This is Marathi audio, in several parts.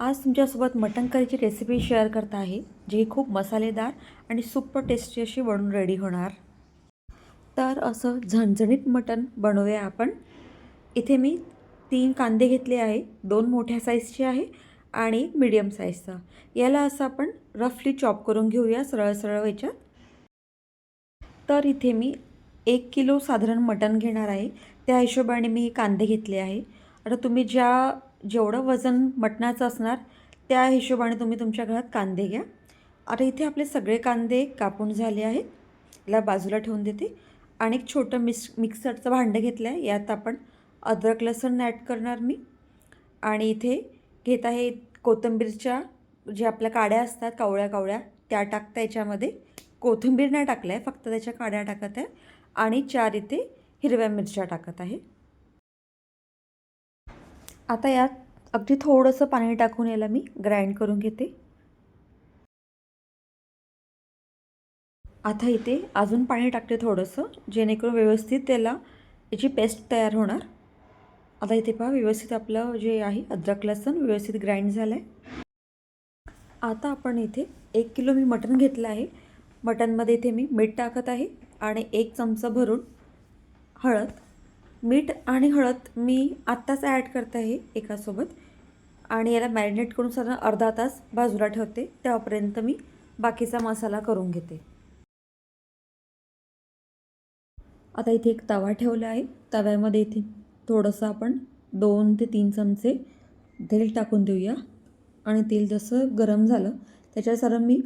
आज तुमच्यासोबत मटण करीची रेसिपी शेअर करत आहे, जी खूप मसालेदार आणि सुपर टेस्टी अशी बनून रेडी होणार. तर असं झणझणीत मटण बनवूया आपण. इथे मी 3 कांदे घेतले आहे, 2 मोठ्या साईजचे आहे आणि एक मीडियम साईजचा. याला असं आपण रफली चॉप करून घेऊया सरळ सरळ व्हायच्यात. तर इथे मी 1 किलो साधारण मटण घेणार आहे, त्या हिशोबाने मी कांदे घेतले आहे. आता तुम्ही जेवढं वजन मटणाचं असणार त्या हिशोबाने तुम्ही तुमच्या घरात कांदे घ्या. आता इथे आपले सगळे कांदे कापून झाले आहेत. याला बाजूला ठेवून देते आणि एक छोटं मिक्सरचं भांडं घेतलं आहे. यात आपण अद्रक लसूण ॲड करणार मी. आणि इथे घेत आहे कोथिंबीरच्या ज्या आपल्या काड्या असतात कावळ्या कावळ्या त्या टाकता याच्यामध्ये. कोथिंबीर नाही टाकलं आहे, फक्त त्याच्या काड्या टाकत आहे. आणि 4 इथे हिरव्या मिरच्या टाकत आहे. आता यात अगदी थोडंसं पाणी टाकून याला मी ग्राइंड करून घेते. आता इथे अजून पाणी टाकते थोडंसं, जेणेकरून व्यवस्थित त्याला याची पेस्ट तयार होणार. आता इथे पहा व्यवस्थित आपलं जे आहे अद्रक लसूण व्यवस्थित ग्राइंड झालं आहे. आता आपण इथे 1 किलो मी मटण घेतलं आहे. मटणमध्ये इथे मी मीठ टाकत आहे आणि 1 चमचा भरून हळद. मीठ आणि हळद मी आत्ताच ॲड करत आहे एकासोबत. आणि याला मॅरिनेट करून साधारण अर्धा तास बाजूला ठेवते, तेव्हापर्यंत मी बाकीचा मसाला करून घेते. आता इथे एक तवा ठेवला आहे. तव्यामध्ये इथे थोडंसं आपण 2 ते 3 चमचे तेल टाकून देऊया. आणि तेल जसं गरम झालं त्याच्यासारं मी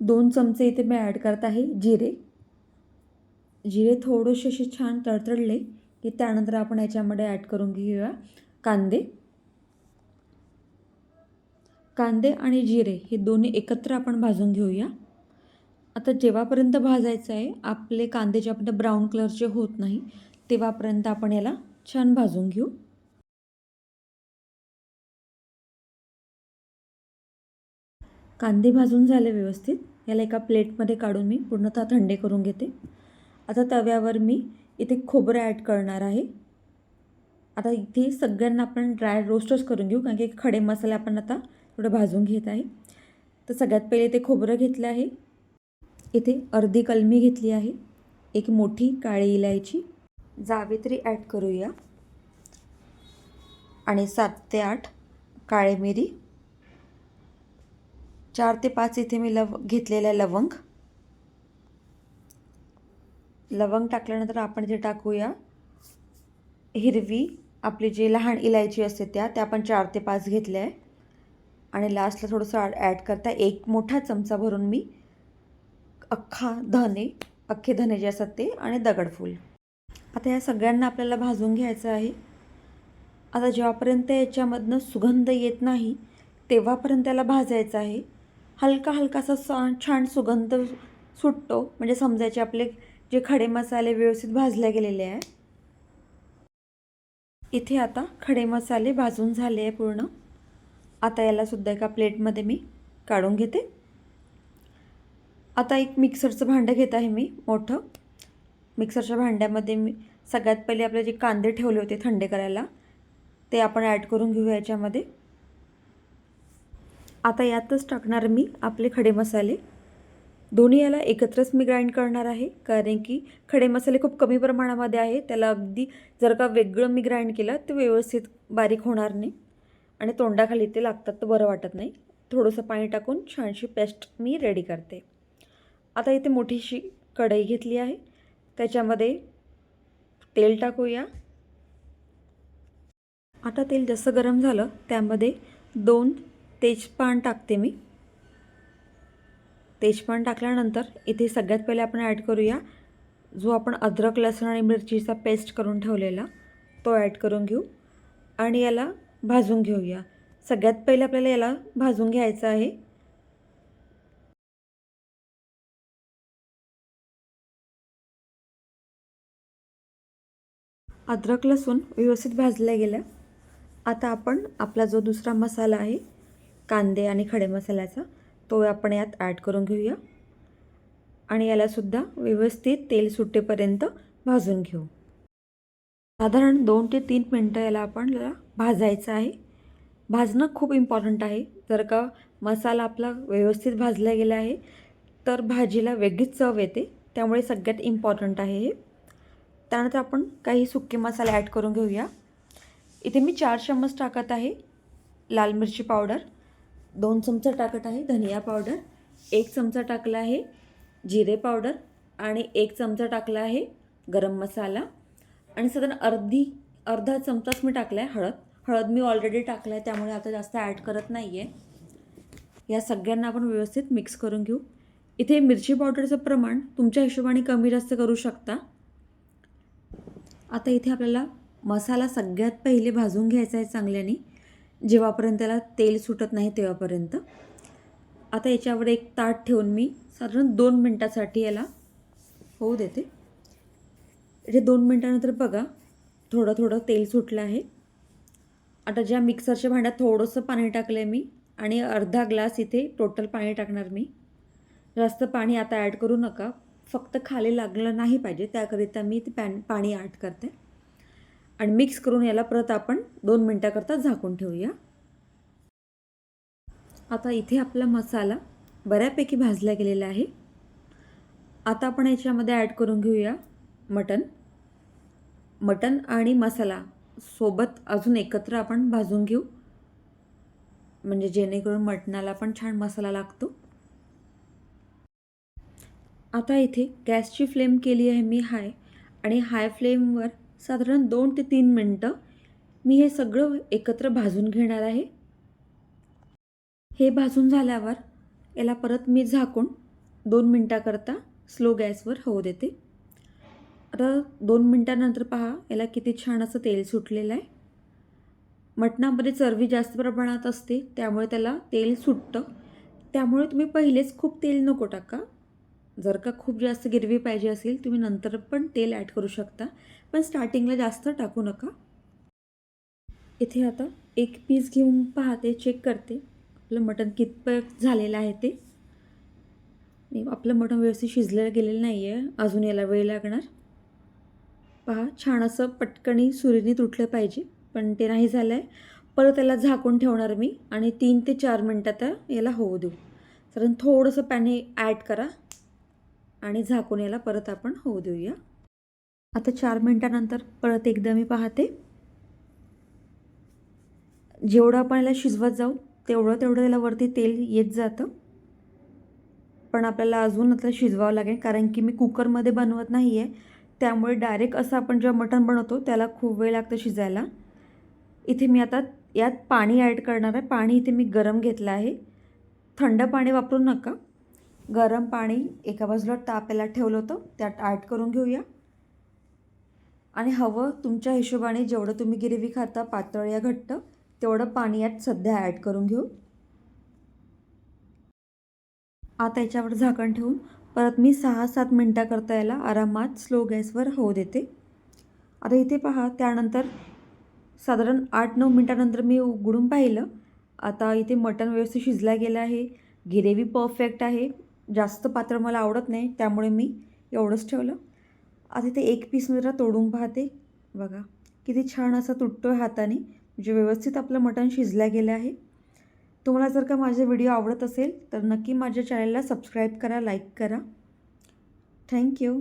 2 चमचे इथे मी ॲड करत आहे जिरे. जिरे थोडेसे असे छान तडतडले की त्यानंतर आपण याच्यामध्ये ॲड करून घेऊया कांदे. कांदे आणि जिरे हे दोन्ही एकत्र आपण भाजून घेऊया. आता जेव्हापर्यंत भाजायचं आहे आपले कांदे जेव्हापर्यंत ब्राऊन कलरचे होत नाही तेव्हापर्यंत आपण याला छान भाजून घेऊ. कांदे भाजून झाले व्यवस्थित. याला एका प्लेटमध्ये काढून मी पूर्णतः थंडे करून घेते. आता तव्यावर मी इथे खोबरं ॲड करणार आहे. आता इथे सगळ्यांना आपण ड्राय रोस्टच करून घेऊ, कारण की खडे मसाले आपण आता थोडं भाजून घेत आहे. तर सगळ्यात पहिले ते खोबरं घेतलं आहे. इथे अर्धी कलमी घेतली आहे, एक मोठी काळी इलायची, जावित्री ॲड करूया आणि 7 ते 8 काळे मिरी, 4 ते 5 इथे मी घेतलेल्या लवंग. लवंग टाकल्यानंतर आपण इथे टाकूया हिरवी आपली जी लहान इलायची असते त्या आपण 4 ते 5 घेतल्या आहे. आणि लास्टला थोडंसं ॲड करता 1 मोठा चमचा भरून मी अख्खे धने जे असतात ते आणि दगडफूल. आता या सगळ्यांना आपल्याला भाजून घ्यायचं आहे. आता जेव्हापर्यंत याच्यामधनं सुगंध येत नाही तेव्हापर्यंत त्याला भाजायचं आहे. हलका हलकासा छान सुगंध सुटतो म्हणजे समजायचे आपले जे खडे मसाले व्यवस्थित भाजले गेलेले आहे. इथे आता खडे मसाले भाजून झाले आहे पूर्ण. आता यालासुद्धा एका प्लेटमध्ये मी काढून घेते. आता एक मिक्सरचं भांडं घेत आहे मी मोठं. मिक्सरच्या भांड्यामध्ये मी सगळ्यात पहिले आपले जे कांदे ठेवले होते थंडे करायला ते आपण ॲड करून घेऊ याच्यामध्ये. आता यातच टाकणार मी आपले खडे मसाले. दोन्ही याला एकत्रच मी ग्राइंड करणार आहे, कारण की खडे मसाले खूप कमी प्रमाणामध्ये आहे. त्याला अगदी जर का वेगळं मी ग्राइंड केलं तर व्यवस्थित बारीक होणार नाही आणि तोंडाखाली ते लागतात तर बरं वाटत नाही. थोडंसं पाणी टाकून छानशी पेस्ट मी रेडी करते. आता इथे मोठीशी कढई घेतली आहे, त्याच्यामध्ये तेल टाकूया. आता तेल जसं गरम झालं त्यामध्ये 2 तेजपान टाकते मी. तेजपान टाकल्यानंतर इथे सगळ्यात पहिले आपण ॲड करूया जो आपण अद्रक लसूण आणि मिरचीचा पेस्ट करून ठेवलेला तो ॲड करून घेऊ आणि याला भाजून घेऊया. सगळ्यात पहिले आपल्याला याला भाजून घ्यायचं आहे. अद्रक लसूण व्यवस्थित भाजला गेला. आता आपण आपला जो दुसरा मसाला आहे कांदे आणि खडे मसाल्याचा तो आपण यात ॲड करून घेऊया आणि यालासुद्धा व्यवस्थित तेल सुटेपर्यंत भाजून घेऊ. साधारण 2 ते 3 मिनटं याला आपण भाजायचं आहे. भाजणं खूप इम्पॉर्टंट आहे. जर का मसाला आपला व्यवस्थित भाजला गेला आहे तर भाजीला वेगळीच चव येते. त्यामुळे सगळ्यात इम्पॉर्टंट आहे हे. त्यानंतर आपण काही सुके मसाले ॲड करून घेऊया. इथे मी 4 चम्मच टाकत आहे लाल मिरची पावडर, 2 चमचा टाकत आहे धनिया पावडर, 1 चमचा टाकला आहे जिरे पावडर आणि 1 चमचा टाकला आहे गरम मसाला आणि साधारण अर्धा चमचाच मी टाकला आहे हळद. हळद मी ऑलरेडी टाकला आहे त्यामुळे आता जास्त ॲड करत नाही आहे. या सगळ्यांना आपण व्यवस्थित मिक्स करून घेऊ. इथे मिरची पावडरचं प्रमाण तुमच्या हिशोबाने कमी जास्त करू शकता. आता इथे आपल्याला मसाला सगळ्यात पहिले भाजून घ्यायचा आहे चांगल्याने, जेव्हापर्यंत त्याला तेल सुटत नाही तेव्हापर्यंत. आता याच्यावर एक ताट ठेवून मी साधारण 2 मिनटासाठी याला होऊ देते. इथे 2 मिनटानंतर बघा थोडं थोडं तेल सुटलं आहे. आता ज्या मिक्सरच्या भांड्यात थोडंसं पाणी टाकलं आहे मी आणि अर्धा ग्लास इथे टोटल पाणी टाकणार मी. जास्त पाणी आता ॲड करू नका, फक्त खाली लागलं नाही पाहिजे त्याकरिता मी ते पाणी ॲड करते. आणि मिक्स करून याला परत आपण 2 मिनटाकरता झाकून ठेवूया. आता इथे आपला मसाला बऱ्यापैकी भाजला गेलेला आहे. आता आपण याच्यामध्ये ॲड करून घेऊया मटण आणि मसाला सोबत अजून एकत्र आपण भाजून घेऊ, म्हणजे जेणेकरून मटणाला पण छान मसाला लागतो. आता इथे गॅसची फ्लेम केली आहे मी हाय आणि हाय फ्लेमवर साधारण 2 ते 3 मिनटं मी हे सगळं एकत्र भाजून घेणार आहे. हे भाजून झाल्यावर याला परत मी झाकून 2 मिनटाकरता स्लो गॅसवर होऊ देते. आता 2 मिनटानंतर पहा याला किती छान असं तेल सुटलेलं आहे. मटणामध्ये चरबी जास्त प्रमाणात असते त्यामुळे त्याला तेल सुटतं. त्यामुळे तुम्ही पहिलेच खूप तेल नको टाका. जर का खूप जास्त गिरवी पाहिजे असेल तुम्ही नंतर पण तेल ॲड करू शकता, पण स्टार्टिंगला जास्त टाकू नका. इथे आता एक पीस घेऊन पाहते, चेक करते आपलं मटण कितपत झालेलं आहे ते. आपलं मटण व्यवस्थित शिजलं गेलेलं नाही आहे, अजून याला वेळ लागणार. पहा छान असं पटकनी सुरीने तुटलं पाहिजे, पण ते नाही झालं आहे. परत त्याला झाकून ठेवणार मी आणि 3 ते 4 मिनटात याला होऊ देऊ. कारण थोडंसं पाणी ॲड करा आणि झाकून याला परत आपण होऊ देऊया. आता 4 मिनटानंतर परत एकदा मी पाहते. जेवढं आपण याला शिजवत जाऊ तेवढं त्याला वरती तेल येत जातं, पण आपल्याला अजून आता शिजवावं लागेल कारण की मी कुकरमध्ये बनवत नाही आहे. त्यामुळे डायरेक्ट असं आपण जेव्हा मटण बनवतो त्याला खूप वेळ लागतो शिजायला. इथे मी आता यात पाणी ॲड करणार आहे. पाणी इथे मी गरम घेतलं आहे. थंड पाणी वापरू नका, गरम पाणी एका बाजूला तापायला ठेवलं होतं त्यात ॲड करून घेऊया. आणि हवं तुमच्या हिशोबाने जेवढं तुम्ही गिरवी खाता पातळ या घट्ट तेवढं पाणी यात सध्या ॲड करून घेऊ. आता याच्यावर झाकण ठेवून परत मी 6-7 मिनटाकरता याला आरामात स्लो गॅसवर होऊ देते. आता इथे पहा त्यानंतर साधारण 8-9 मिनटानंतर मी उघडून पाहिलं. आता इथे मटण व्यवस्थित शिजला गेलं आहे, ग्रेव्ही परफेक्ट आहे. जास्त पातळ मला आवडत नाही त्यामुळे मी एवढंच ठेवलं. आता इथे एक पीस मी जरा तोडून पाहते. बघा किती छान असं तुटतो आहे हाताने, म्हणजे व्यवस्थित आपलं मटण शिजलं गेलं आहे. तुम्हाला जर का माझे व्हिडिओ आवडत असेल तर नक्की माझ्या चॅनलला सबस्क्राईब करा, लाईक करा. थँक्यू.